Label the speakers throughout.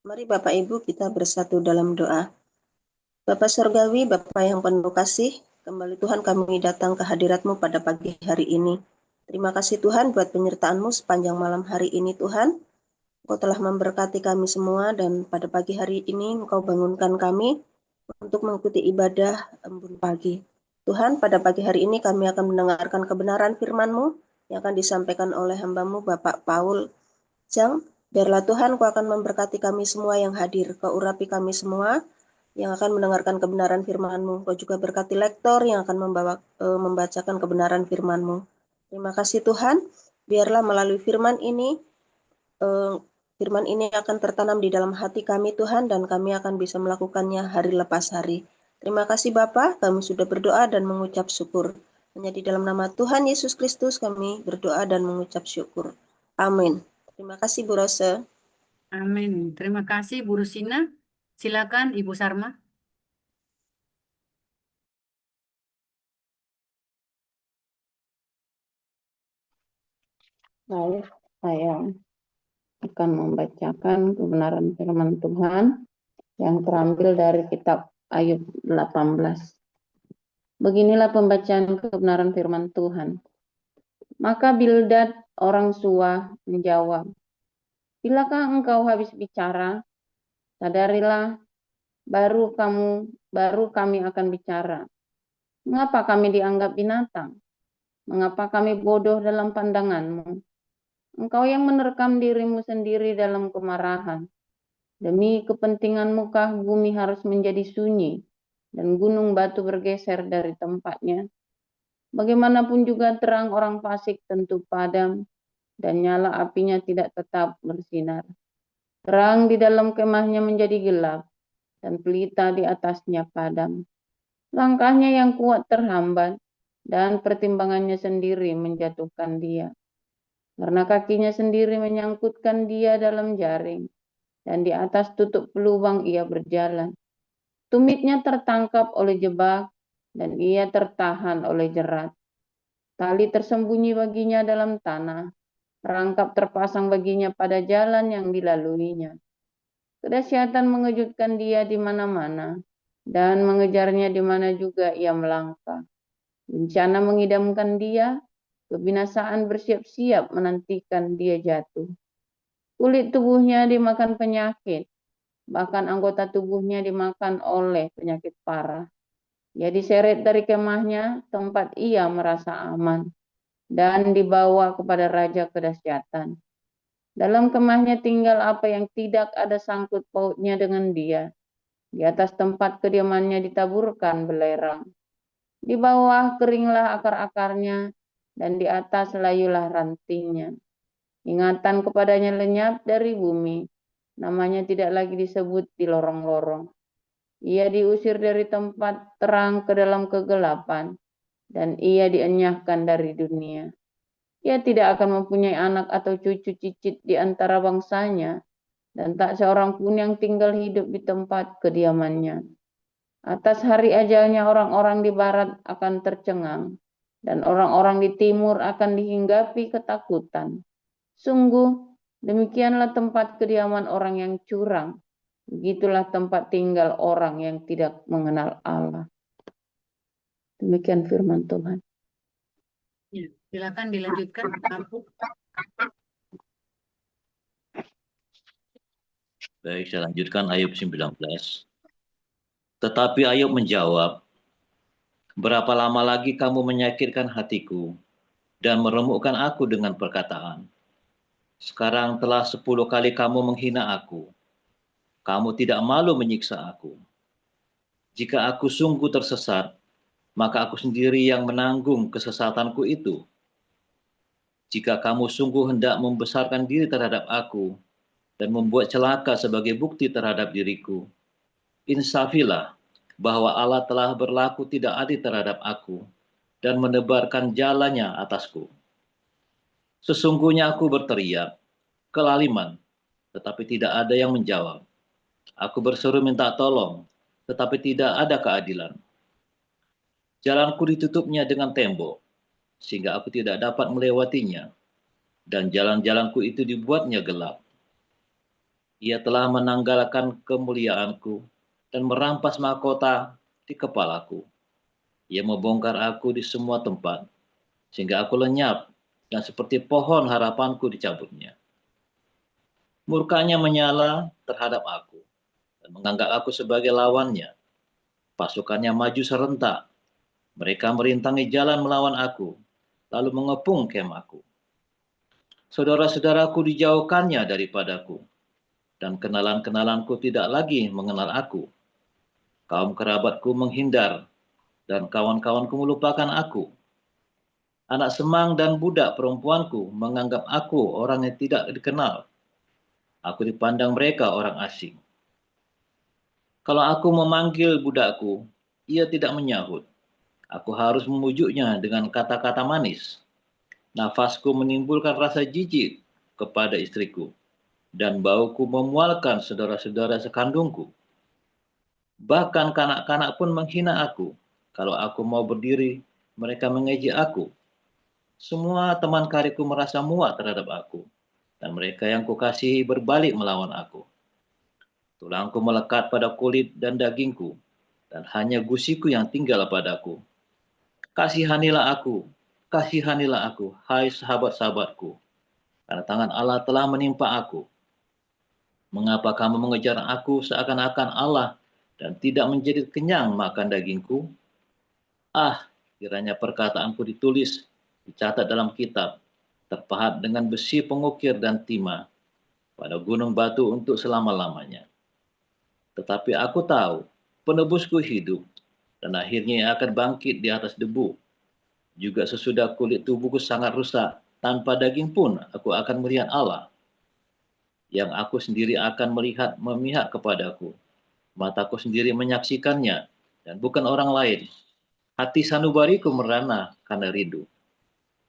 Speaker 1: Mari Bapak Ibu kita bersatu dalam doa. Bapa Surgawi, Bapa yang penuh kasih, kembali Tuhan kami datang ke hadirat-Mu pada pagi hari ini. Terima kasih Tuhan buat penyertaan-Mu sepanjang malam hari ini Tuhan. Engkau telah memberkati kami semua dan pada pagi hari ini Engkau bangunkan kami untuk mengikuti ibadah embun pagi. Tuhan, pada pagi hari ini kami akan mendengarkan kebenaran firman-Mu yang akan disampaikan oleh hamba-Mu Bapak Paul Jang. Biarlah Tuhan Kau akan memberkati kami semua yang hadir, Kau urapi kami semua yang akan mendengarkan kebenaran firman-Mu. Kau juga berkati lektor yang akan membacakan kebenaran firman-Mu. Terima kasih Tuhan, biarlah melalui firman ini akan tertanam di dalam hati kami Tuhan dan kami akan bisa melakukannya hari lepas hari. Terima kasih Bapa, kami sudah berdoa dan mengucap syukur. Hanya di dalam nama Tuhan Yesus Kristus kami berdoa dan mengucap syukur. Amin. Terima kasih Bu Rose.
Speaker 2: Amin. Terima kasih Bu Rusina. Silakan Ibu Sarma.
Speaker 3: Baik, saya akan membacakan kebenaran firman Tuhan yang terambil dari kitab Ayub 18. Beginilah pembacaan kebenaran firman Tuhan. Maka Bildad orang Suah menjawab, "Bilakah engkau habis bicara? Sadarilah, baru kami akan bicara. Mengapa kami dianggap binatang? Mengapa kami bodoh dalam pandanganmu? Engkau yang menerkam dirimu sendiri dalam kemarahan. Demi kepentinganmu kah bumi harus menjadi sunyi dan gunung batu bergeser dari tempatnya? Bagaimanapun juga terang orang fasik tentu padam dan nyala apinya tidak tetap bersinar. Terang di dalam kemahnya menjadi gelap dan pelita di atasnya padam. Langkahnya yang kuat terhambat dan pertimbangannya sendiri menjatuhkan dia. Karena kakinya sendiri menyangkutkan dia dalam jaring dan di atas tutup pelubang ia berjalan. Tumitnya tertangkap oleh jebak dan ia tertahan oleh jerat. Tali tersembunyi baginya dalam tanah, perangkap terpasang baginya pada jalan yang dilaluinya. Kedahsyatan mengejutkan dia di mana-mana dan mengejarnya di mana juga ia melangkah. Bencana mengidamkan dia, kebinasaan bersiap-siap menantikan dia jatuh. Kulit tubuhnya dimakan penyakit, bahkan anggota tubuhnya dimakan oleh penyakit parah. Ia diseret dari kemahnya, tempat ia merasa aman, dan dibawa kepada raja kedahsyatan. Dalam kemahnya tinggal apa yang tidak ada sangkut pautnya dengan dia. Di atas tempat kediamannya ditaburkan belerang. Di bawah keringlah akar-akarnya, dan di atas layulah rantingnya. Ingatan kepadanya lenyap dari bumi. Namanya tidak lagi disebut di lorong-lorong. Ia diusir dari tempat terang ke dalam kegelapan, dan ia dienyahkan dari dunia. Ia tidak akan mempunyai anak atau cucu cicit di antara bangsanya, dan tak seorang pun yang tinggal hidup di tempat kediamannya. Atas hari ajalnya orang-orang di barat akan tercengang, dan orang-orang di timur akan dihinggapi ketakutan. Sungguh, demikianlah tempat kediaman orang yang curang. Begitulah tempat tinggal orang yang tidak mengenal Allah. Demikian firman Tuhan.
Speaker 2: Ya, silakan dilanjutkan.
Speaker 4: Baik, saya lanjutkan Ayub 19. Tetapi Ayub menjawab, "Berapa lama lagi kamu menyakitkan hatiku dan meremukkan aku dengan perkataan? Sekarang telah 10 kali kamu menghina aku. Kamu tidak malu menyiksa aku. Jika aku sungguh tersesat, maka aku sendiri yang menanggung kesesatanku itu. Jika kamu sungguh hendak membesarkan diri terhadap aku dan membuat celaka sebagai bukti terhadap diriku, insafilah bahwa Allah telah berlaku tidak adil terhadap aku dan menebarkan jalannya atasku. Sesungguhnya aku berteriak, kelaliman, tetapi tidak ada yang menjawab. Aku berseru minta tolong, tetapi tidak ada keadilan. Jalanku ditutupnya dengan tembok, sehingga aku tidak dapat melewatinya, dan jalan-jalanku itu dibuatnya gelap. Ia telah menanggalkan kemuliaanku dan merampas mahkota di kepalaku. Ia membongkar aku di semua tempat, sehingga aku lenyap dan seperti pohon harapanku dicabutnya. Murkanya menyala terhadap aku dan menganggap aku sebagai lawannya. Pasukannya maju serentak. Mereka merintangi jalan melawan aku, lalu mengepung kemahku. Saudara-saudaraku dijauhkannya daripadaku, dan kenalan-kenalanku tidak lagi mengenal aku. Kaum kerabatku menghindar, dan kawan-kawanku melupakan aku. Anak semang dan budak perempuanku menganggap aku orang yang tidak dikenal. Aku dipandang mereka orang asing. Kalau aku memanggil budakku, ia tidak menyahut. Aku harus memujuknya dengan kata-kata manis. Nafasku menimbulkan rasa jijik kepada istriku, dan bauku memualkan saudara-saudara sekandungku. Bahkan kanak-kanak pun menghina aku. Kalau aku mau berdiri, mereka mengejek aku. Semua teman karibku merasa muak terhadap aku, dan mereka yang kukasihi berbalik melawan aku. Tulangku melekat pada kulit dan dagingku, dan hanya gusiku yang tinggal padaku. Kasihanilah aku, hai sahabat-sahabatku, karena tangan Allah telah menimpa aku. Mengapa kamu mengejar aku seakan-akan Allah dan tidak menjadi kenyang makan dagingku? Ah, kiranya perkataanku ditulis, dicatat dalam kitab, terpahat dengan besi pengukir dan timah, pada gunung batu untuk selama-lamanya. Tetapi aku tahu, penebusku hidup, dan akhirnya ia akan bangkit di atas debu. Juga sesudah kulit tubuhku sangat rusak, tanpa daging pun aku akan melihat Allah. Yang aku sendiri akan melihat memihak kepadaku. Mataku sendiri menyaksikannya, dan bukan orang lain. Hati sanubariku merana karena rindu.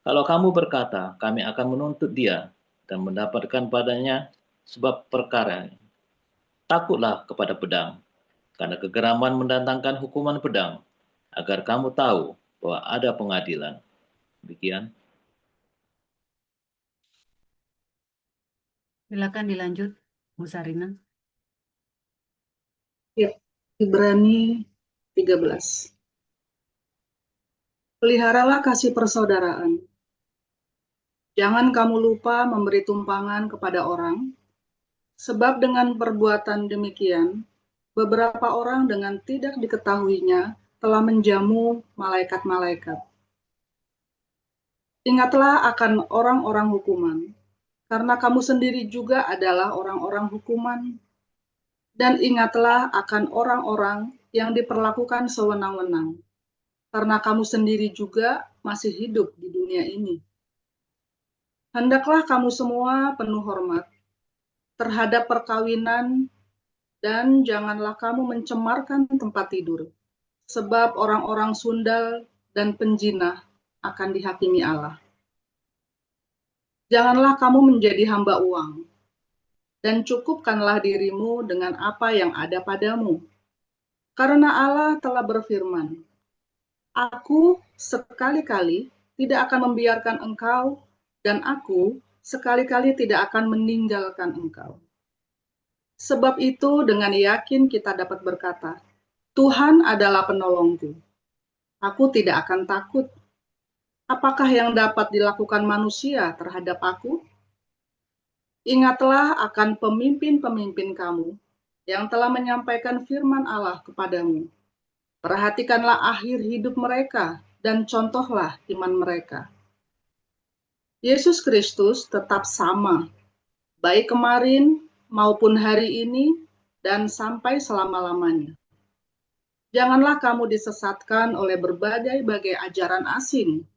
Speaker 4: Kalau kamu berkata, kami akan menuntut dia dan mendapatkan padanya sebab perkara. Takutlah kepada pedang, karena kegeraman mendatangkan hukuman pedang, agar kamu tahu bahwa ada pengadilan. Demikian.
Speaker 2: Silakan dilanjut, Bu Sarina.
Speaker 5: Ya, Ibrani 13. Peliharalah kasih persaudaraan. Jangan kamu lupa memberi tumpangan kepada orang, sebab dengan perbuatan demikian, beberapa orang dengan tidak diketahuinya telah menjamu malaikat-malaikat. Ingatlah akan orang-orang hukuman, karena kamu sendiri juga adalah orang-orang hukuman. Dan ingatlah akan orang-orang yang diperlakukan sewenang-wenang, karena kamu sendiri juga masih hidup di dunia ini. Hendaklah kamu semua penuh hormat terhadap perkawinan, dan janganlah kamu mencemarkan tempat tidur, sebab orang-orang sundal dan penjinah akan dihakimi Allah. Janganlah kamu menjadi hamba uang, dan cukupkanlah dirimu dengan apa yang ada padamu. Karena Allah telah berfirman, Aku sekali-kali tidak akan membiarkan engkau, dan aku sekali-kali tidak akan meninggalkan engkau. Sebab itu dengan yakin kita dapat berkata, Tuhan adalah penolongku. Aku tidak akan takut. Apakah yang dapat dilakukan manusia terhadap aku? Ingatlah akan pemimpin-pemimpin kamu yang telah menyampaikan firman Allah kepadamu. Perhatikanlah akhir hidup mereka dan contohlah iman mereka. Yesus Kristus tetap sama, baik kemarin maupun hari ini dan sampai selama-lamanya. Janganlah kamu disesatkan oleh berbagai-bagai ajaran asing,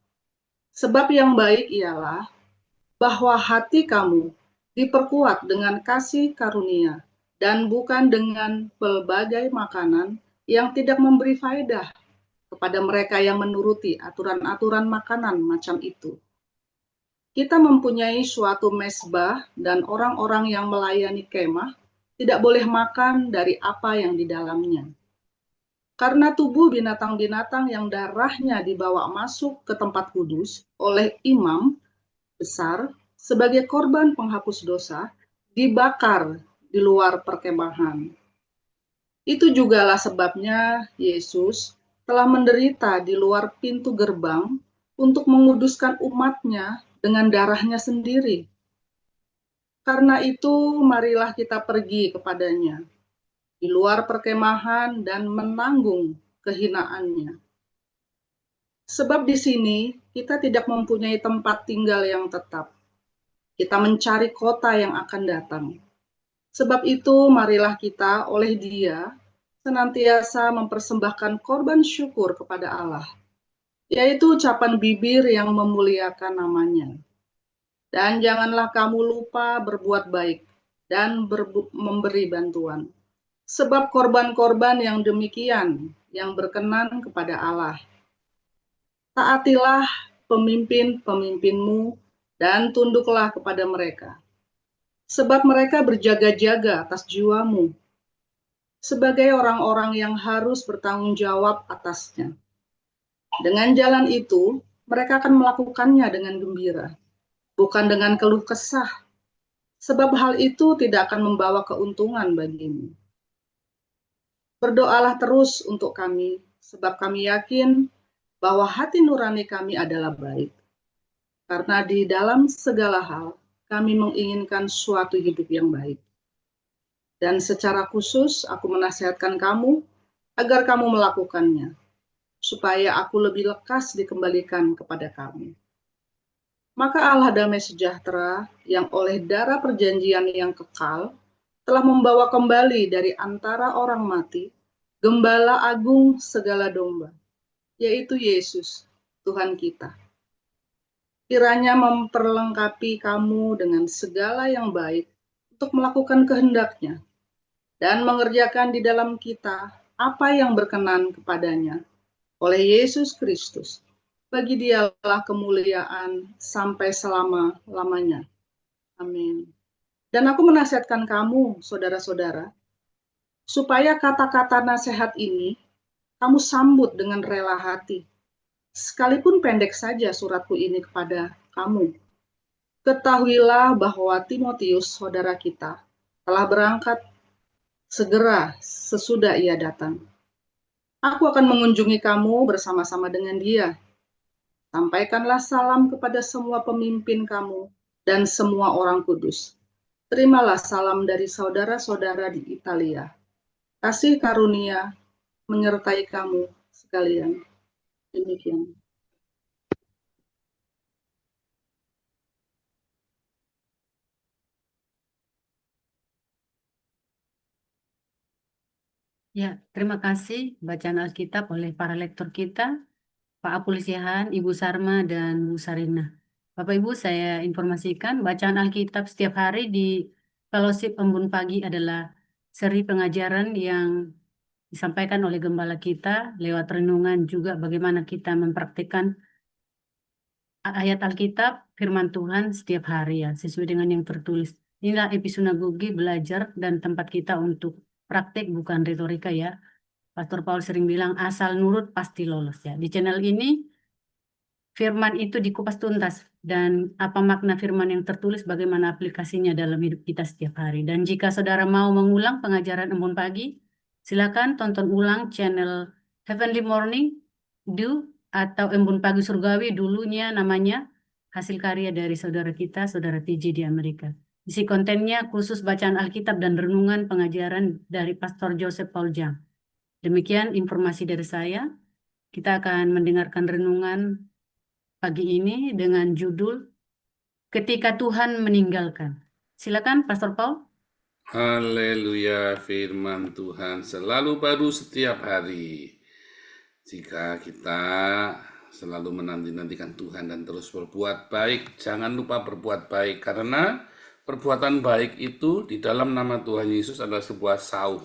Speaker 5: sebab yang baik ialah bahwa hati kamu diperkuat dengan kasih karunia dan bukan dengan pelbagai makanan yang tidak memberi faedah kepada mereka yang menuruti aturan-aturan makanan macam itu. Kita mempunyai suatu mezbah dan orang-orang yang melayani kemah tidak boleh makan dari apa yang di dalamnya. Karena tubuh binatang-binatang yang darahnya dibawa masuk ke tempat kudus oleh imam besar sebagai korban penghapus dosa, dibakar di luar perkemahan. Itu jugalah sebabnya Yesus telah menderita di luar pintu gerbang untuk menguduskan umat-Nya dengan darah-Nya sendiri. Karena itu, marilah kita pergi kepadanya di luar perkemahan dan menanggung kehinaannya. Sebab di sini kita tidak mempunyai tempat tinggal yang tetap. Kita mencari kota yang akan datang. Sebab itu, marilah kita oleh Dia senantiasa mempersembahkan korban syukur kepada Allah, yaitu ucapan bibir yang memuliakan nama-Nya. Dan janganlah kamu lupa berbuat baik dan memberi bantuan. Sebab korban-korban yang demikian yang berkenan kepada Allah. Taatilah pemimpin-pemimpinmu dan tunduklah kepada mereka. Sebab mereka berjaga-jaga atas jiwamu sebagai orang-orang yang harus bertanggung jawab atasnya. Dengan jalan itu, mereka akan melakukannya dengan gembira, bukan dengan keluh kesah, sebab hal itu tidak akan membawa keuntungan bagimu. Berdoalah terus untuk kami, sebab kami yakin bahwa hati nurani kami adalah baik. Karena di dalam segala hal, kami menginginkan suatu hidup yang baik. Dan secara khusus, aku menasihatkan kamu agar kamu melakukannya, supaya aku lebih lekas dikembalikan kepada kamu. Maka Allah damai sejahtera yang oleh darah perjanjian yang kekal telah membawa kembali dari antara orang mati Gembala Agung segala domba, yaitu Yesus, Tuhan kita. Kiranya memperlengkapi kamu dengan segala yang baik untuk melakukan kehendak-Nya dan mengerjakan di dalam kita apa yang berkenan kepadanya oleh Yesus Kristus. Bagi Dialah kemuliaan sampai selama-lamanya. Amin. Dan aku menasihatkan kamu, saudara-saudara, supaya kata-kata nasihat ini kamu sambut dengan rela hati. Sekalipun pendek saja suratku ini kepada kamu. Ketahuilah bahwa Timotius, saudara kita, telah berangkat segera sesudah ia datang. Aku akan mengunjungi kamu bersama-sama dengan dia. Sampaikanlah salam kepada semua pemimpin kamu dan semua orang kudus. Terimalah salam dari saudara-saudara di Italia. Kasih karunia menyertai kamu sekalian. Demikian.
Speaker 2: Ya, terima kasih bacaan Alkitab oleh para lektor kita, Pak Apulisihan, Ibu Sarma, dan Bu Sarina. Bapak Ibu, saya informasikan bacaan Alkitab setiap hari di Fellowship Embun Pagi adalah seri pengajaran yang disampaikan oleh gembala kita lewat renungan juga bagaimana kita mempraktikkan ayat Alkitab, firman Tuhan setiap hari ya, sesuai dengan yang tertulis. Inilah Episinagogi belajar dan tempat kita untuk praktik bukan retorika ya. Pastor Paul sering bilang asal nurut pasti lolos ya. Di channel ini firman itu dikupas tuntas dan apa makna firman yang tertulis bagaimana aplikasinya dalam hidup kita setiap hari. Dan jika saudara mau mengulang pengajaran Embun Pagi, silakan tonton ulang channel Heavenly Morning, Do, atau Embun Pagi Surgawi dulunya namanya, hasil karya dari saudara kita, saudara TJ di Amerika. Isi kontennya khusus bacaan Alkitab dan renungan pengajaran dari Pastor Joseph Paul Jang. Demikian informasi dari saya. Kita akan mendengarkan renungan pagi ini dengan judul Ketika Tuhan Meninggalkan. Silakan Pastor Paul.
Speaker 6: Haleluya, firman Tuhan selalu baru setiap hari. Jika kita selalu menanti-nantikan Tuhan dan terus berbuat baik, jangan lupa berbuat baik, karena perbuatan baik itu di dalam nama Tuhan Yesus adalah sebuah sauh.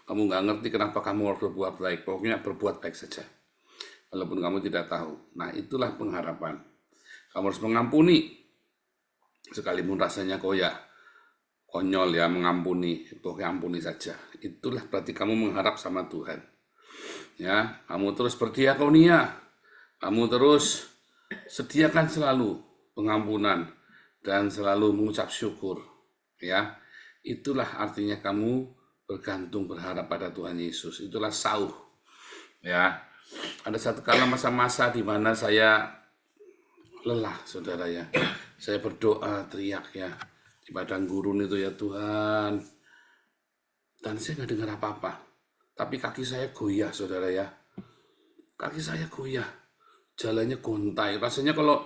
Speaker 6: Kamu nggak ngerti kenapa kamu harus berbuat baik, pokoknya berbuat baik saja. Walaupun kamu tidak tahu. Nah, itulah pengharapan. Kamu harus mengampuni. Sekalipun rasanya konyol ya, mengampuni. Pokoknya ampuni saja. Itulah berarti kamu mengharap sama Tuhan. Ya, kamu terus berdiakonia. Kamu terus sediakan selalu pengampunan dan selalu mengucap syukur. Ya. itulah artinya kamu bergantung, berharap pada Tuhan Yesus. Itulah sauh. Ya, ada satu kala masa-masa di mana saya lelah, saudara ya. Saya berdoa, teriak ya di padang gurun itu ya Tuhan. Dan saya nggak dengar apa-apa. Tapi kaki saya goyah, saudara ya. Kaki saya goyah. Jalannya gontai. Rasanya kalau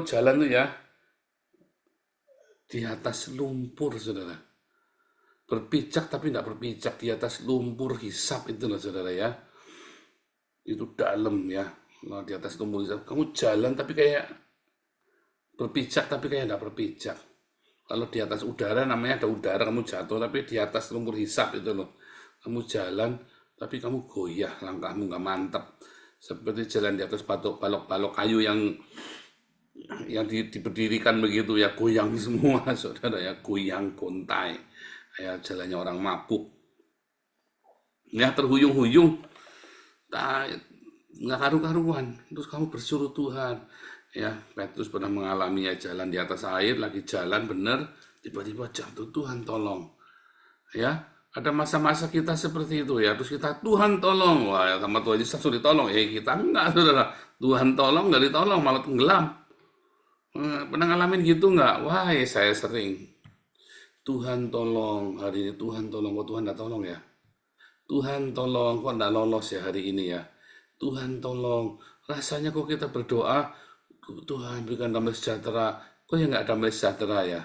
Speaker 6: jalan tuh ya di atas lumpur, saudara. Berpijak tapi nggak berpijak, di atas lumpur hisap itu loh, saudara ya. Itu dalam ya. Nah, di atas lumpur hisap. Kamu jalan tapi kayak berpijak tapi kayak nggak berpijak. Kalau di atas udara namanya ada udara, kamu jatuh, tapi di atas lumpur hisap itu loh. Kamu jalan tapi kamu goyah, langkahmu nggak mantap. Seperti jalan di atas balok-balok kayu yang diberdirikan begitu ya, goyang semua, saudara ya, goyang gontai. Ya, jalannya orang mabuk. Ya, terhuyung-huyung. Nggak karu-karuan. Terus kamu bersuruh Tuhan. Ya, Petrus pernah mengalami ya, jalan di atas air, lagi jalan bener, tiba-tiba jatuh, Tuhan tolong. Ya, ada masa-masa kita seperti itu ya, terus kita Tuhan tolong, wah ya, sama Tuhan Yesus suruh ditolong, kita enggak, saudara. Tuhan tolong, nggak ditolong, malah tenggelam. Pernah ngalamin gitu nggak? Wah, saya sering. Tuhan tolong, hari ini Tuhan tolong, kok Tuhan nggak tolong ya? Tuhan tolong, kok nggak lolos ya hari ini ya? Tuhan tolong, rasanya kok kita berdoa, Tuhan berikan damai sejahtera, kok ya nggak damai sejahtera ya?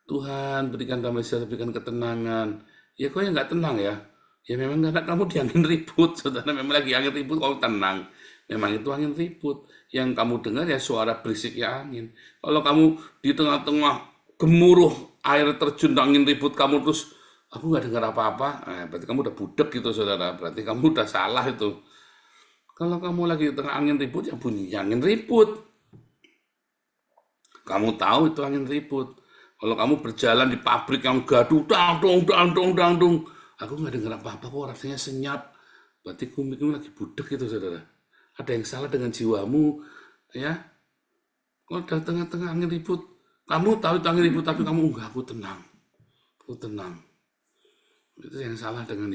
Speaker 6: Tuhan berikan damai sejahtera, berikan ketenangan, ya kok ya nggak tenang ya? Ya memang karena kamu di angin ribut, saudara, memang lagi angin ribut, kamu tenang. Memang itu angin ribut, yang kamu dengar ya suara berisiknya angin. Kalau kamu di tengah-tengah gemuruh air terjun angin ribut, kamu terus aku nggak dengar apa-apa, berarti kamu udah budek gitu, saudara. Berarti kamu udah salah itu. Kalau kamu lagi di tengah angin ribut, ya bunyi angin ribut. Kamu tahu itu angin ribut. Kalau kamu berjalan di pabrik yang gaduh, dang dong, aku nggak dengar apa-apa kok, rasanya senyap. Berarti kamu lagi budek gitu, saudara. Ada yang salah dengan jiwamu, ya. Kalau di tengah-tengah angin ribut, kamu tahu itu angin ribut, tapi kamu enggak, aku tenang. Itu yang salah ada yang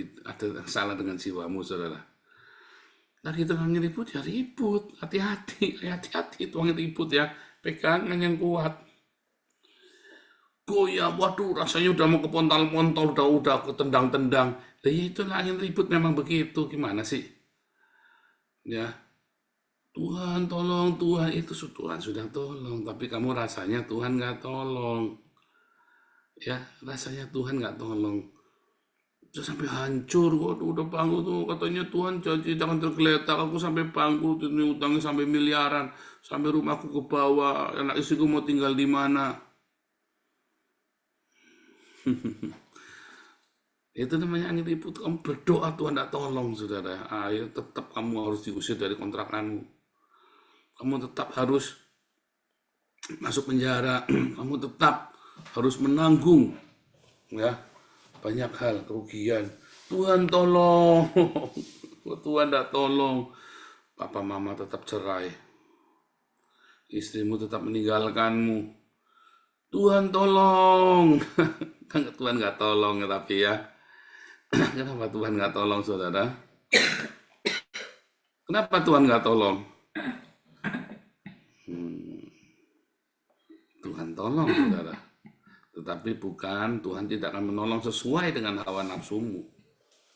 Speaker 6: salah dengan jiwamu, saudara. Lagi itu angin ribut ya ribut, hati-hati itu angin ribut ya, pegangan yang kuat. Goyah, waduh, rasanya udah mau kepontal-pontol, udah ketendang-tendang. Ya itulah angin ribut, memang begitu, gimana sih? Ya, Tuhan tolong, Tuhan itu Tuhan sudah tolong, tapi kamu rasanya Tuhan nggak tolong. Ya, rasanya Tuhan nggak tolong. Terus sampai hancur, waduh udah bangku tuh, katanya Tuhan janji jangan tergeletak, aku sampai bangku, utangnya sampai miliaran, sampai rumahku ke bawah, anak istriku mau tinggal di mana. Itu namanya angin ribut. Kamu berdoa Tuhan tidak tolong, saudara. Ayo tetap kamu harus diusir dari kontrakanmu. Kamu tetap harus masuk penjara. Kamu tetap harus menanggung, ya, banyak hal kerugian. Tuhan tolong. Tuhan tidak tolong. Papa mama tetap cerai. Istrimu tetap meninggalkanmu. Tuhan tolong. Tuhan nggak tolong, tapi ya. Kenapa Tuhan nggak tolong, saudara? Kenapa Tuhan nggak tolong? Tuhan tolong, saudara. Tetapi bukan, Tuhan tidak akan menolong sesuai dengan hawa nafsumu.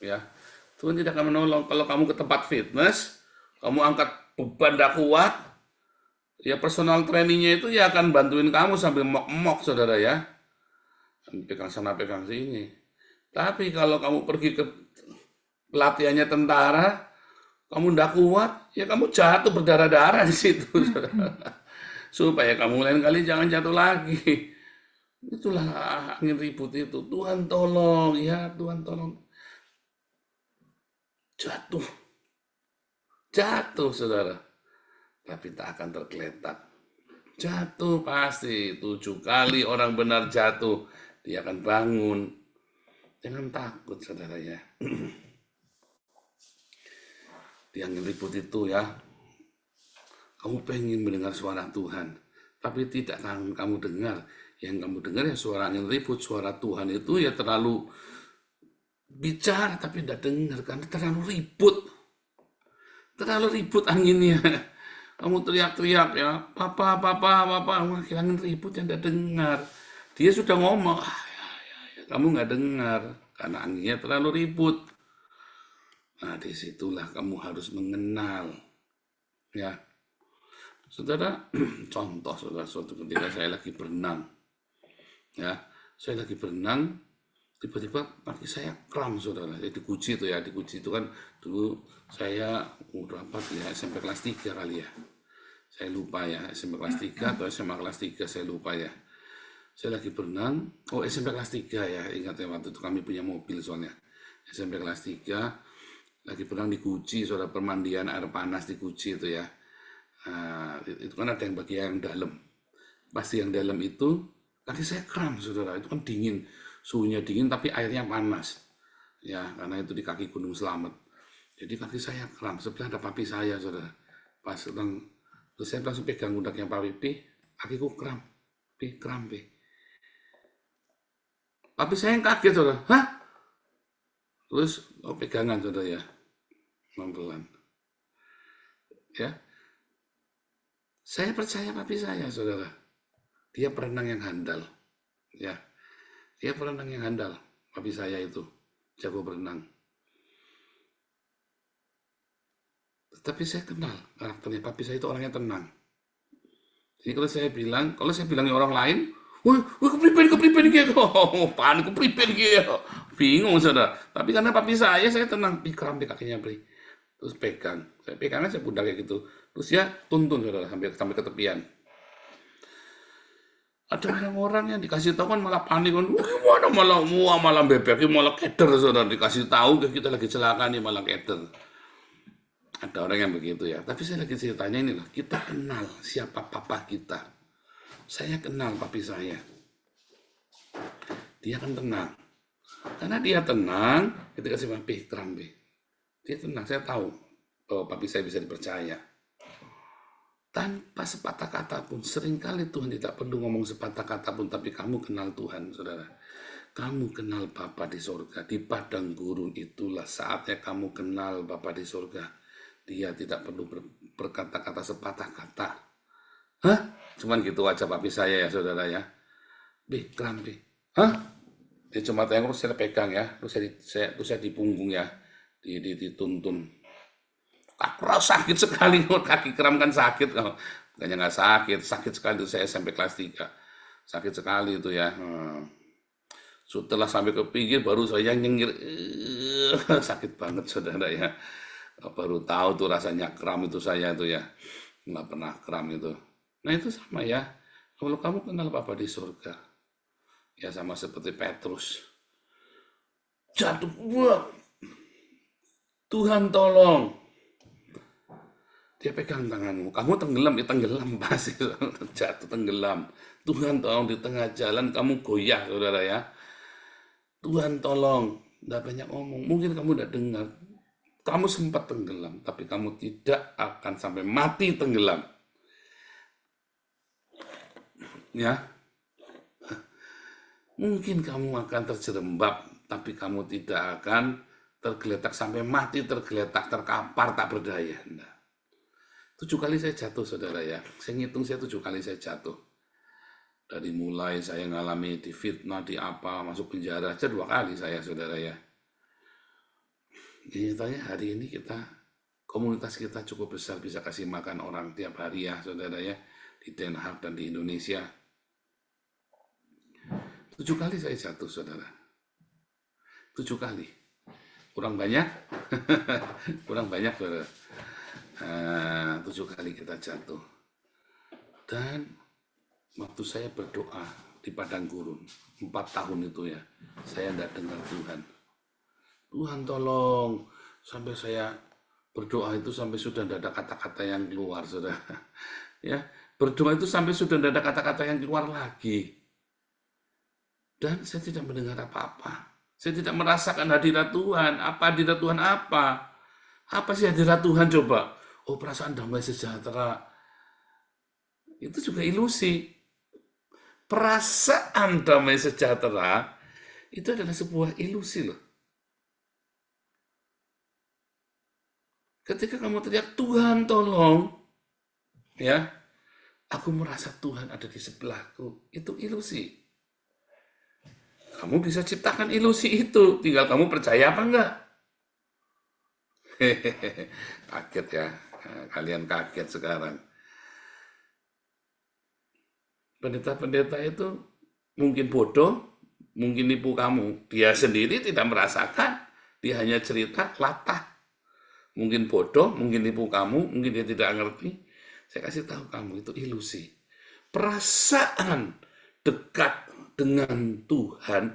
Speaker 6: Ya, Tuhan tidak akan menolong. Kalau kamu ke tempat fitness, kamu angkat beban tidak kuat, ya personal trainingnya itu ya akan bantuin kamu sambil mok-mok, saudara ya. Pegang sana, pegang sini. Tapi kalau kamu pergi ke pelatihannya tentara, kamu tidak kuat, ya kamu jatuh berdarah-darah di situ, saudara. Supaya kamu lain kali jangan jatuh lagi. Itulah angin ribut itu. Tuhan tolong, ya Tuhan tolong. Jatuh, saudara. Tapi tak akan tergeletak. Jatuh pasti. 7 kali orang benar jatuh, dia akan bangun. Jangan takut, saudara ya. Di angin ribut itu ya, kamu pengen mendengar suara Tuhan, tapi tidak akan kamu dengar. Yang kamu dengar ya suara angin ribut, suara Tuhan itu ya terlalu bicara tapi tidak dengar karena terlalu ribut. Terlalu ribut anginnya. Kamu teriak-teriak ya, papa, angin ribut yang tidak dengar. Dia sudah ngomong, ya, kamu nggak dengar karena anginnya terlalu ribut. Nah, disitulah kamu harus mengenal, ya. Saudara, contoh saudara, suatu ketika saya lagi berenang, ya, saya lagi berenang, tiba-tiba kaki saya kram, saudara. Saya dikuji itu ya, dikuji itu kan dulu saya berapa ya, SMP kelas 3 kali ya. Saya lupa ya, SMP kelas 3 atau SMA kelas 3, saya lupa ya. Saya lagi berenang, SMP kelas 3 ya, ingat ya waktu itu kami punya mobil soalnya. SMP kelas 3, lagi berenang dikuji, saudara, permandian air panas dikuji itu ya. Nah, itu kan ada yang bagian yang dalam. Pasti yang dalam itu, kaki saya kram, saudara, itu kan dingin. Suhunya dingin tapi airnya panas. Ya, karena itu di kaki Gunung Slamet. Jadi kaki saya kram, sebelah ada papi saya, saudara. Pas sedang, terus saya langsung pegang undaknya Pak Wipi, kakiku kram. Kram. Papi saya yang kaget, saudara. Hah? Terus, pegangan, saudara ya. Pelan-pelan. Ya. Saya percaya papi saya, saudara. Dia perenang yang handal. Ya. Dia perenang yang handal, papi saya itu, jago berenang. Tapi saya kenal karakternya, papi saya itu orangnya tenang. Jadi kalau saya bilangnya orang lain, wah kepripen gitu, panik kepripen gitu, bingung saudara. Tapi karena papi saya tenang, kram di kakinya beri, terus pegang, saya pegangnya saya pundak kayak gitu, terus ya tuntun saudara sampai ke tepian. Ada orang-orang yang dikasih tahu kan malah panik kan, gimana malah bebek, malah keder, saudara, dikasih tahu kita lagi celaka nih malah keder. Ada orang yang begitu ya. Tapi saya lagi ceritanya ini lah, kita kenal siapa papa kita. Saya kenal papi saya. Dia kan tenang. Karena dia tenang, ketika saya papi kerambe, dia tenang. Saya tahu bahwa papi saya bisa dipercaya. Tanpa sepatah kata pun, seringkali Tuhan tidak perlu ngomong sepatah kata pun, tapi kamu kenal Tuhan, saudara. Kamu kenal Bapa di surga. Di padang gurun itulah saatnya kamu kenal Bapa di surga. Dia tidak perlu berkata-kata sepatah kata. Hah? Cuman gitu aja papi saya ya, saudara ya. Kram. Hah? Dia cuma tengok, saya pegang ya. Terus saya di punggung ya. Dituntun. Aku sakit sekali, kaki kram kan sakit, bukannya nggak sakit sekali itu saya sampai kelas 3, sakit sekali itu ya. Setelah sampai ke pinggir baru saya nyengir, sakit banget saudara ya, baru tahu tuh rasanya kram itu saya itu ya, nggak pernah kram itu. Nah itu sama ya, kalau kamu kenal Bapa di surga, ya sama seperti Petrus, jatuh, wah, Tuhan tolong. Dia pegang tanganmu, kamu tenggelam pasti, jatuh tenggelam. Tuhan tolong, di tengah jalan kamu goyah, saudara ya. Tuhan tolong, tidak banyak ngomong, mungkin kamu tidak dengar. Kamu sempat tenggelam, tapi kamu tidak akan sampai mati tenggelam. Ya, mungkin kamu akan terjerembab, tapi kamu tidak akan tergeletak sampai mati, terkapar, tak berdaya. Nah. 7 kali saya jatuh, saudara ya. Saya ngitung 7 kali saya jatuh. Dari mulai saya ngalami difitnah, masuk penjara aja 2 kali saya, saudara ya. Nyatanya hari ini komunitas kita cukup besar, bisa kasih makan orang tiap hari ya, saudara ya. Di Den Haag dan di Indonesia. 7 kali saya jatuh, saudara. 7 kali. Kurang banyak? Kurang banyak, saudara. 7 kali kita jatuh. Dan waktu saya berdoa di padang gurun 4 tahun itu ya, saya tidak dengar Tuhan. Tuhan tolong, sampai saya berdoa itu sampai sudah tidak ada kata-kata yang keluar, saudara. Ya, berdoa itu sampai sudah tidak ada kata-kata yang keluar lagi. Dan saya tidak mendengar apa-apa. Saya tidak merasakan hadirat Tuhan. Apa hadirat Tuhan apa? Apa sih hadirat Tuhan coba? Oh, perasaan damai sejahtera. Itu juga ilusi. perasaan damai sejahtera itu adalah sebuah ilusi loh. Ketika kamu teriak, Tuhan tolong, ya, aku merasa Tuhan ada di sebelahku, itu ilusi. Kamu bisa ciptakan ilusi itu, tinggal kamu percaya apa enggak? Kaget ya, kalian kaget sekarang. Pendeta-pendeta itu mungkin bodoh, mungkin nipu kamu. Dia sendiri tidak merasakan, dia hanya cerita latah. Mungkin bodoh, mungkin nipu kamu, mungkin dia tidak ngerti. Saya kasih tahu kamu, itu ilusi. Perasaan dekat dengan Tuhan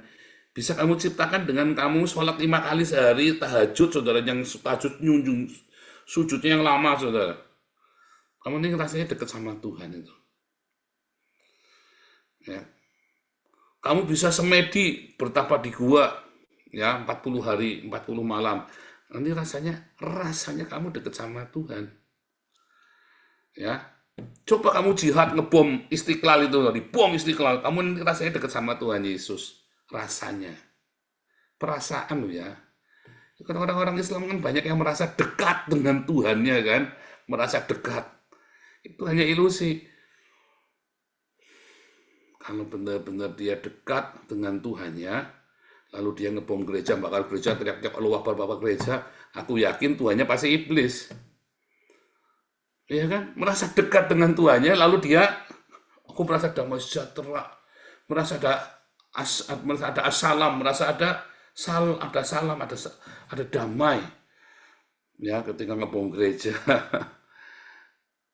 Speaker 6: bisa kamu ciptakan dengan kamu sholat 5 kali sehari, tahajud, saudara, yang tahajud nyunjung sujudnya yang lama, saudara. Kamu ini rasanya dekat sama Tuhan itu. Ya. Kamu bisa semedi bertapa di gua, ya, 40 hari, 40 malam. Nanti rasanya kamu dekat sama Tuhan. Ya. Coba kamu jihad ngebom Istiqlal itu, dibom Istiqlal, kamu nanti rasanya dekat sama Tuhan Yesus. Rasanya. Perasaan loh ya. Karena orang-orang Islam kan banyak yang merasa dekat dengan Tuhannya kan, merasa dekat. Itu hanya ilusi. Kalau benar-benar dia dekat dengan Tuhannya, lalu dia ngebom gereja, bakar gereja, teriak-teriak Allahu Akbar, bakar gereja, aku yakin Tuhannya pasti iblis. Ya kan? Merasa dekat dengan Tuhannya, lalu dia, aku merasa damai sejahtera, merasa ada assalam, merasa ada salam, ada damai. Ya, ketika ngebom gereja.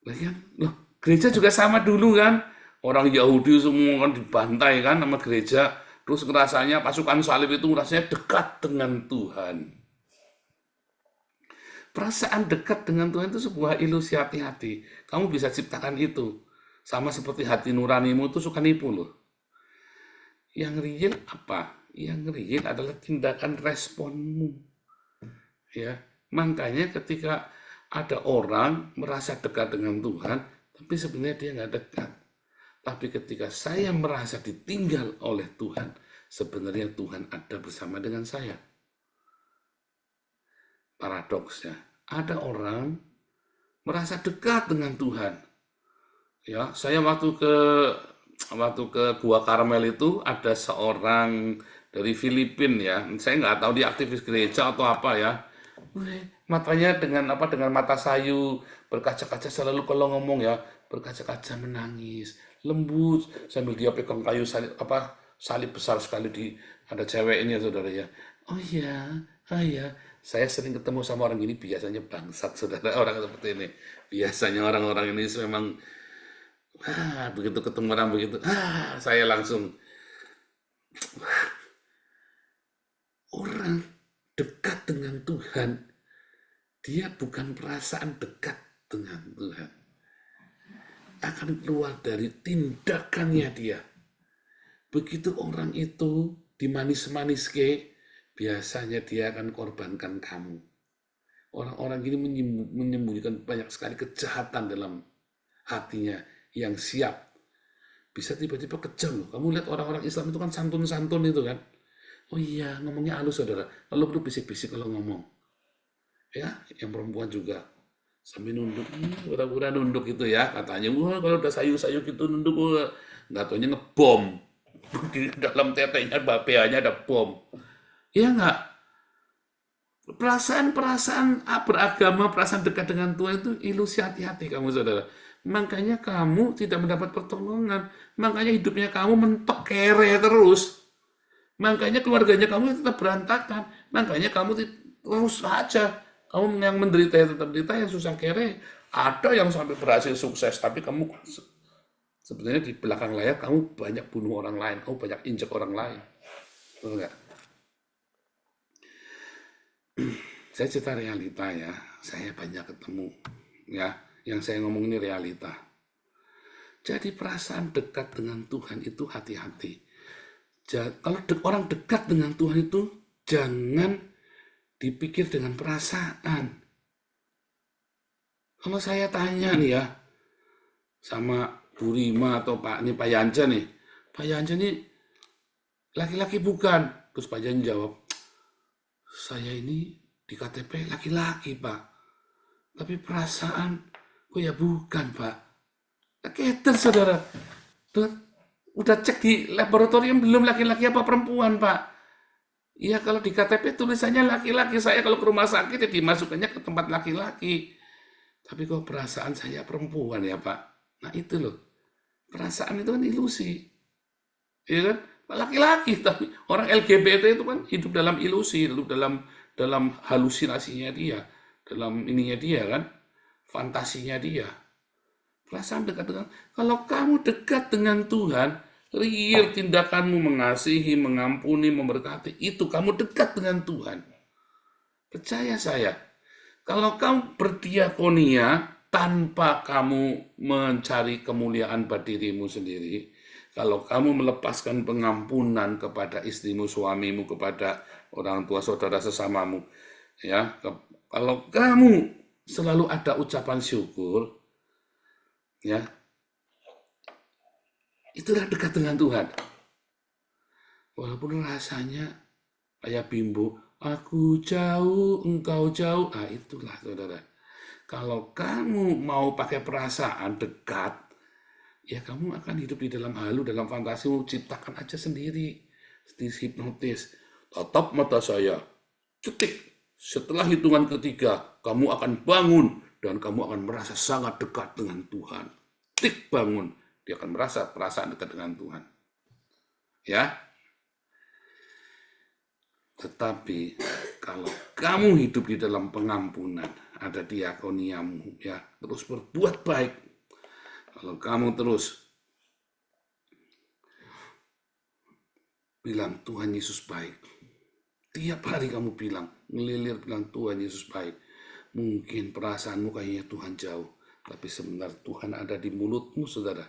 Speaker 6: Loh, gereja juga sama dulu kan? Orang Yahudi semua kan dibantai kan sama gereja. Terus ngerasanya pasukan salib itu rasanya dekat dengan Tuhan. Perasaan dekat dengan Tuhan itu sebuah ilusi, hati-hati. Kamu bisa ciptakan itu. Sama seperti hati nuranimu itu suka nipu loh. Yang real apa? Yang real adalah tindakan responmu. Ya, makanya ketika ada orang merasa dekat dengan Tuhan, tapi sebenarnya dia nggak dekat. Tapi ketika saya merasa ditinggal oleh Tuhan, sebenarnya Tuhan ada bersama dengan saya. Paradoksnya, ada orang merasa dekat dengan Tuhan. Ya, saya waktu ke Gua Karmel itu ada seorang dari Filipina ya. Saya nggak tahu dia aktivis gereja atau apa ya. Matanya dengan mata sayu, berkaca-kaca selalu kalau ngomong ya, berkaca-kaca menangis, lembut sambil dia pegang kayu salib besar sekali ada cewek ini ya saudara ya. Oh iya, saya sering ketemu sama orang gini biasanya bangsat saudara, orang seperti ini. Biasanya orang-orang ini memang begitu ketemu orang begitu, saya langsung orang dekat dengan Tuhan, dia bukan perasaan dekat dengan Tuhan, akan keluar dari tindakannya dia. Begitu orang itu dimanis-maniske, biasanya dia akan korbankan kamu. Orang-orang ini menyembunyikan banyak sekali kejahatan dalam hatinya yang siap. Bisa tiba-tiba kejam loh. Kamu lihat orang-orang Islam itu kan santun-santun itu kan. Oh iya, ngomongnya halus saudara. Lalu perlu bisik-bisik kalau ngomong. Ya, yang perempuan juga. Sambil nunduk, pura-pura nunduk gitu ya. Katanya, wah kalau udah sayu-sayu gitu nunduk, nggak taunya ngebom. Di dalam tetenya, BH-nya ada bom. Iya nggak? Perasaan beragama, perasaan dekat dengan Tuhan itu ilusi, hati-hati kamu saudara. Makanya kamu tidak mendapat pertolongan. Makanya hidupnya kamu mentok kere terus. Makanya keluarganya kamu tetap berantakan. Makanya kamu terus saja. Kamu yang menderita ya tetap menderita, yang susah kere. Ada yang sampai berhasil sukses, tapi kamu sebenarnya di belakang layar kamu banyak bunuh orang lain, kamu banyak injek orang lain. Betul nggak? Saya cerita realita ya, saya banyak ketemu ya. Yang saya ngomong ini realita. Jadi perasaan dekat dengan Tuhan itu hati-hati. Kalau orang dekat dengan Tuhan itu jangan dipikir dengan perasaan. Kalau saya tanya nih ya, sama Bu Rima atau Pak Yanja nih, Pak Jansen ini laki-laki bukan? Terus Pak Jansen jawab, saya ini di KTP laki-laki, Pak. Tapi perasaan, oh ya bukan, Pak. Keter, saudara. Udah cek di laboratorium belum laki-laki apa perempuan, Pak? Iya, kalau di KTP tulisannya laki-laki. Saya kalau ke rumah sakit ya dimasukkannya ke tempat laki-laki. Tapi kok perasaan saya perempuan ya, Pak? Nah itu loh. Perasaan itu kan ilusi. Iya kan? Laki-laki, tapi orang LGBT itu kan hidup dalam ilusi, hidup dalam halusinasinya dia, dalam ininya dia kan, fantasinya dia. Perasaan dekat dengan, kalau kamu dekat dengan Tuhan, real tindakanmu mengasihi, mengampuni, memberkati, itu kamu dekat dengan Tuhan. Percaya saya, kalau kamu berdiakonia tanpa kamu mencari kemuliaan buat dirimu sendiri, kalau kamu melepaskan pengampunan kepada istrimu, suamimu, kepada orang tua, saudara sesamamu, ya, kalau kamu selalu ada ucapan syukur, ya, itulah dekat dengan Tuhan. Walaupun rasanya kayak Bimbo, aku jauh, engkau jauh, itulah saudara. Kalau kamu mau pakai perasaan dekat, ya kamu akan hidup di dalam halu, dalam fantasimu, ciptakan aja sendiri, hipnotis. Tatap mata saya, cetik. Setelah hitungan ketiga, kamu akan bangun dan kamu akan merasa sangat dekat dengan Tuhan. Tik bangun, dia akan merasa perasaan dekat dengan Tuhan. Ya. Tetapi kalau kamu hidup di dalam pengampunan, ada diakoniamu, ya, terus berbuat baik. Kalau kamu terus bilang Tuhan Yesus baik, tiap hari kamu bilang, ngelilir bilang Tuhan Yesus baik, mungkin perasaanmu kayaknya Tuhan jauh, tapi sebenarnya Tuhan ada di mulutmu, saudara.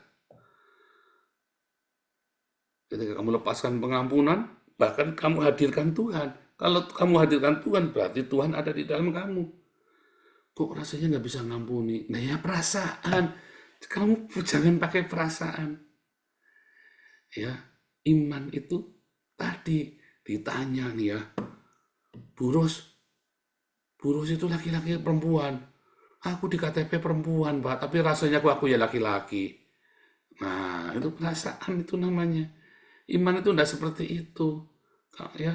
Speaker 6: Ketika kamu lepaskan pengampunan, bahkan kamu hadirkan Tuhan. Kalau kamu hadirkan Tuhan, berarti Tuhan ada di dalam kamu. Kok rasanya nggak bisa ngampuni? Nah ya perasaan. Kamu jangan pakai perasaan. Ya, iman itu tadi ditanya nih ya, Buros itu laki-laki perempuan. Aku di KTP perempuan, Pak, tapi rasanya aku ya laki-laki. Nah, itu perasaan itu namanya. Iman itu enggak seperti itu. Ya.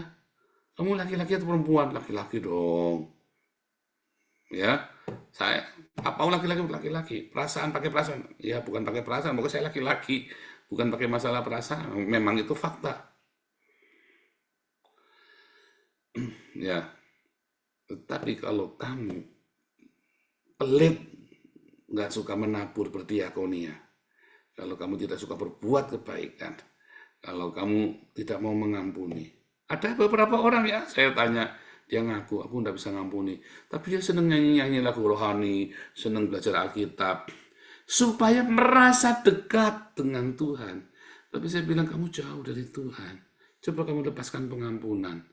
Speaker 6: Kamu laki-laki atau perempuan? Laki-laki dong. Ya. Saya laki-laki. Perasaan pakai perasaan. Ya, bukan pakai perasaan, pokoknya saya laki-laki. Bukan pakai masalah perasaan. Memang itu fakta. Ya. Tetapi kalau kamu pelit, nggak suka menabur berdiakonia, kalau kamu tidak suka berbuat kebaikan, kalau kamu tidak mau mengampuni, ada beberapa orang ya, saya tanya, dia ngaku, aku nggak bisa ngampuni, tapi dia seneng nyanyi-nyanyi lagu rohani, seneng belajar Alkitab, supaya merasa dekat dengan Tuhan. Tapi saya bilang, kamu jauh dari Tuhan, coba kamu lepaskan pengampunan.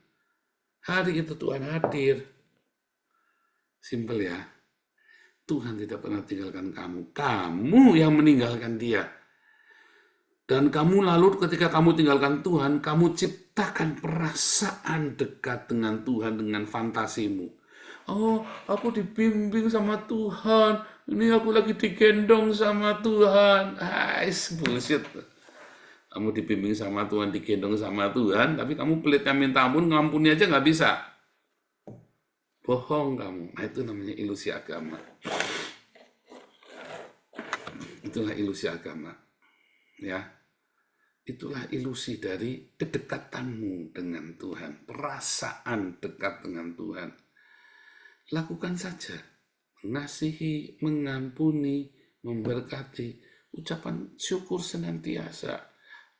Speaker 6: Hari itu Tuhan hadir. Simpel ya. Tuhan tidak pernah tinggalkan kamu. Kamu yang meninggalkan dia. Dan kamu lalu ketika kamu tinggalkan Tuhan, kamu ciptakan perasaan dekat dengan Tuhan dengan fantasimu. Oh, aku dibimbing sama Tuhan. Ini aku lagi digendong sama Tuhan. Bullshit. Kamu dibimbing sama Tuhan, digendong sama Tuhan, tapi kamu pelitnya minta ampun, ngampuni aja nggak bisa. Bohong kamu. Nah, itu namanya ilusi agama. Itulah ilusi agama. Ya. Itulah ilusi dari kedekatanmu dengan Tuhan. Perasaan dekat dengan Tuhan. Lakukan saja. Mengasihi, mengampuni, memberkati. Ucapan syukur senantiasa.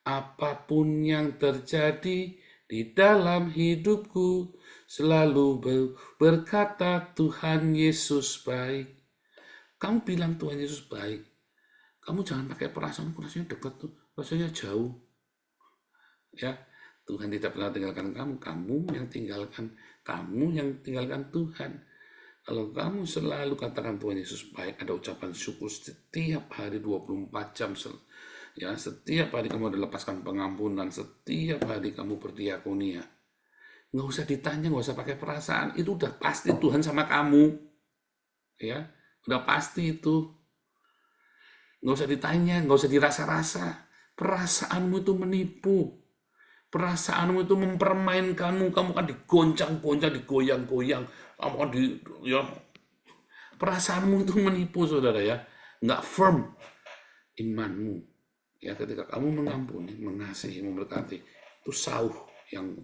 Speaker 6: Apapun yang terjadi di dalam hidupku, selalu berkata Tuhan Yesus baik. Kamu bilang Tuhan Yesus baik. Kamu jangan pakai perasaan, rasanya dekat tuh, rasanya jauh. Ya, Tuhan tidak pernah tinggalkan kamu. Kamu yang tinggalkan Tuhan. Kalau kamu selalu katakan Tuhan Yesus baik, ada ucapan syukur setiap hari 24 jam. Ya, setiap hari kamu dilepaskan pengampunan, setiap hari kamu berdiakonia. Nggak usah ditanya, nggak usah pakai perasaan. Itu udah pasti Tuhan sama kamu. Ya, udah pasti itu. Nggak usah ditanya, nggak usah dirasa-rasa. Perasaanmu itu menipu. Perasaanmu itu mempermainkanmu. Kamu kan digoncang-goncang, digoyang-goyang. Kamu kan perasaanmu itu menipu, saudara ya. Nggak firm imanmu. Ya, ketika kamu mengampuni, mengasihi, memberkati, itu sauh yang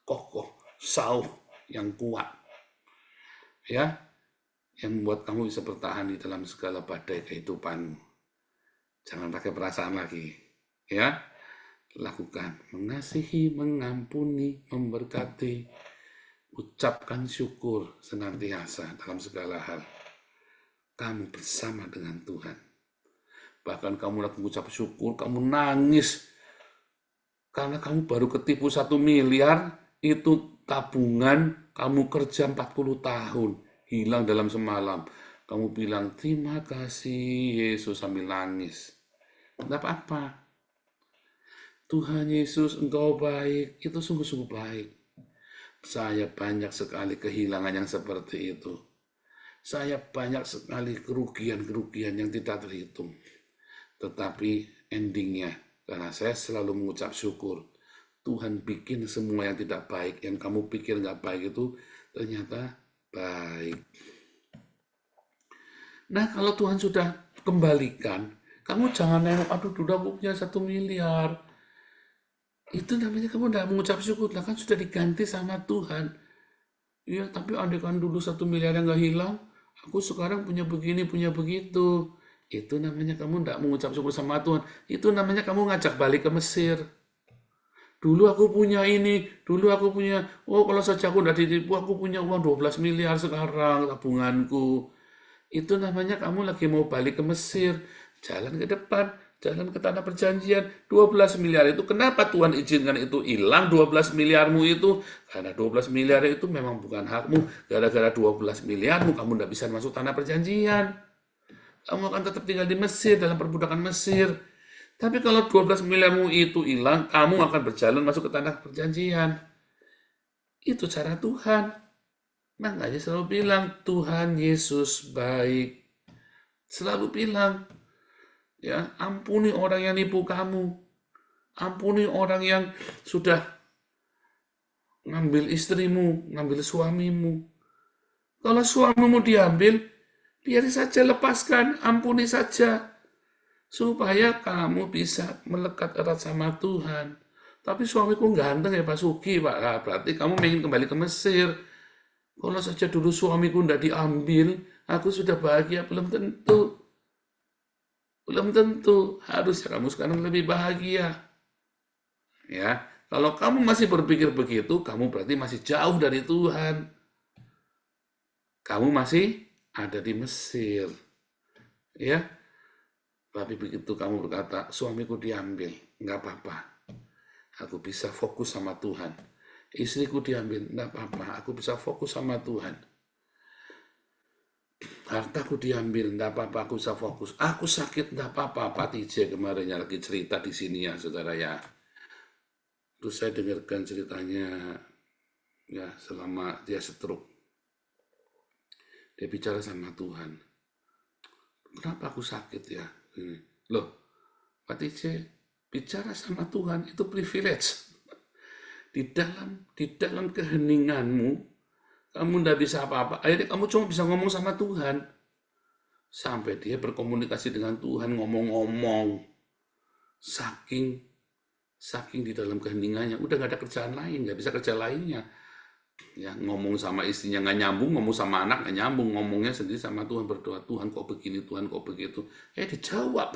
Speaker 6: kokoh, sauh yang kuat. Ya, yang membuat kamu bisa bertahan di dalam segala badai kehidupanmu. Jangan pakai perasaan lagi. Ya, lakukan. Mengasihi, mengampuni, memberkati. Ucapkan syukur senantiasa dalam segala hal. Kamu bersama dengan Tuhan. Bahkan kamu lagi mengucap syukur, kamu nangis. Karena kamu baru ketipu 1 miliar, itu tabungan kamu kerja 40 tahun. Hilang dalam semalam. Kamu bilang, terima kasih Yesus sambil nangis. Tidak apa-apa. Tuhan Yesus, Engkau baik. Itu sungguh-sungguh baik. Saya banyak sekali kehilangan yang seperti itu. Saya banyak sekali kerugian-kerugian yang tidak terhitung. Tetapi endingnya, karena saya selalu mengucap syukur, Tuhan bikin semua yang tidak baik, yang kamu pikir nggak baik itu ternyata baik. Nah, kalau Tuhan sudah kembalikan, kamu jangan nengok, aduh, udah punya 1 miliar. Itu namanya kamu nggak mengucap syukur, nah kan sudah diganti sama Tuhan. Iya, tapi andaikan dulu 1 miliar yang nggak hilang, aku sekarang punya begini, punya begitu. Itu namanya kamu tidak mengucap syukur sama Tuhan. Itu namanya kamu ngajak balik ke Mesir. Dulu aku punya ini, dulu aku punya, oh kalau saja aku tidak ditipu, aku punya uang 12 miliar sekarang tabunganku. Itu namanya kamu lagi mau balik ke Mesir. Jalan ke depan, jalan ke tanah perjanjian. 12 miliar itu, kenapa Tuhan izinkan itu hilang 12 miliarmu itu? Karena 12 miliar itu memang bukan hakmu. Gara-gara 12 miliarmu, kamu tidak bisa masuk tanah perjanjian. Kamu akan tetap tinggal di Mesir, dalam perbudakan Mesir. Tapi kalau 12 miliarmu itu hilang, kamu akan berjalan masuk ke tanah perjanjian. Itu cara Tuhan. Makanya selalu bilang, Tuhan Yesus baik. Selalu bilang, ya, ampuni orang yang nipu kamu. Ampuni orang yang sudah ngambil istrimu, ngambil suamimu. Kalau suamimu diambil, biar saja, lepaskan, ampuni saja. Supaya kamu bisa melekat erat sama Tuhan. Tapi suamiku ganteng ya Pak Sugi, Pak. Nah, berarti kamu ingin kembali ke Mesir. Kalau saja dulu suamiku tidak diambil, aku sudah bahagia. Belum tentu. Belum tentu. Harusnya kamu sekarang lebih bahagia. Ya, kalau kamu masih berpikir begitu, kamu berarti masih jauh dari Tuhan. Kamu masih ada di Mesir. Ya. Tapi begitu kamu berkata, suamiku diambil, nggak apa-apa. Aku bisa fokus sama Tuhan. Istriku diambil, nggak apa-apa. Aku bisa fokus sama Tuhan. Hartaku diambil, nggak apa-apa. Aku bisa fokus. Aku sakit, nggak apa-apa. Pak TJ kemarinnya lagi cerita di sini ya, saudara ya. Terus saya dengarkan ceritanya, ya selama dia stroke. Dia bicara sama Tuhan. Kenapa aku sakit ya? Loh, Pak TJ, bicara sama Tuhan itu privilege. Di dalam keheninganmu, kamu tidak bisa apa-apa. Akhirnya kamu cuma bisa ngomong sama Tuhan. Sampai dia berkomunikasi dengan Tuhan, ngomong-ngomong. Saking di dalam keheningannya, udah nggak ada kerjaan lain, nggak bisa kerja lainnya. Ya, ngomong sama istrinya nggak nyambung, ngomong sama anak nggak nyambung, ngomongnya sendiri sama Tuhan, berdoa, Tuhan kok begini, Tuhan kok begitu. Dijawab,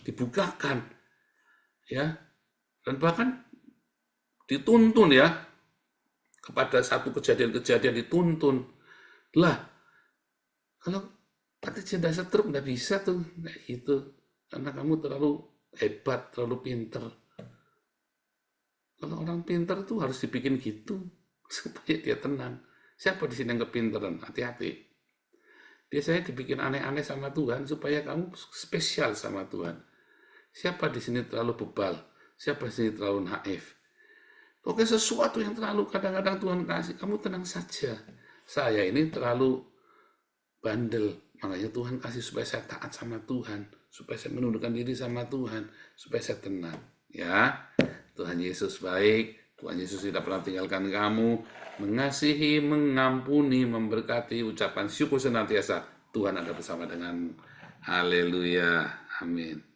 Speaker 6: dibukakan, ya, dan bahkan dituntun ya, kepada satu kejadian-kejadian dituntun. Lah, kalau kata cinta stroke nggak bisa tuh, kayak gitu, karena kamu terlalu hebat, terlalu pinter. Kalau orang pinter tuh harus dibikin gitu, supaya dia tenang. Siapa di sini yang kepinteran? Hati-hati. Biasanya dibikin aneh-aneh sama Tuhan supaya kamu spesial sama Tuhan. Siapa di sini terlalu bebal? Siapa di sini terlalu naif? Oke, sesuatu yang terlalu kadang-kadang Tuhan kasih, kamu tenang saja. Saya ini terlalu bandel, makanya Tuhan kasih supaya saya taat sama Tuhan, supaya saya menundukkan diri sama Tuhan, supaya saya tenang. Ya, Tuhan Yesus baik, Tuhan Yesus tidak pernah tinggalkan kamu, mengasihi, mengampuni, memberkati, ucapan syukur senantiasa. Tuhan ada bersama denganmu. Haleluya, amin.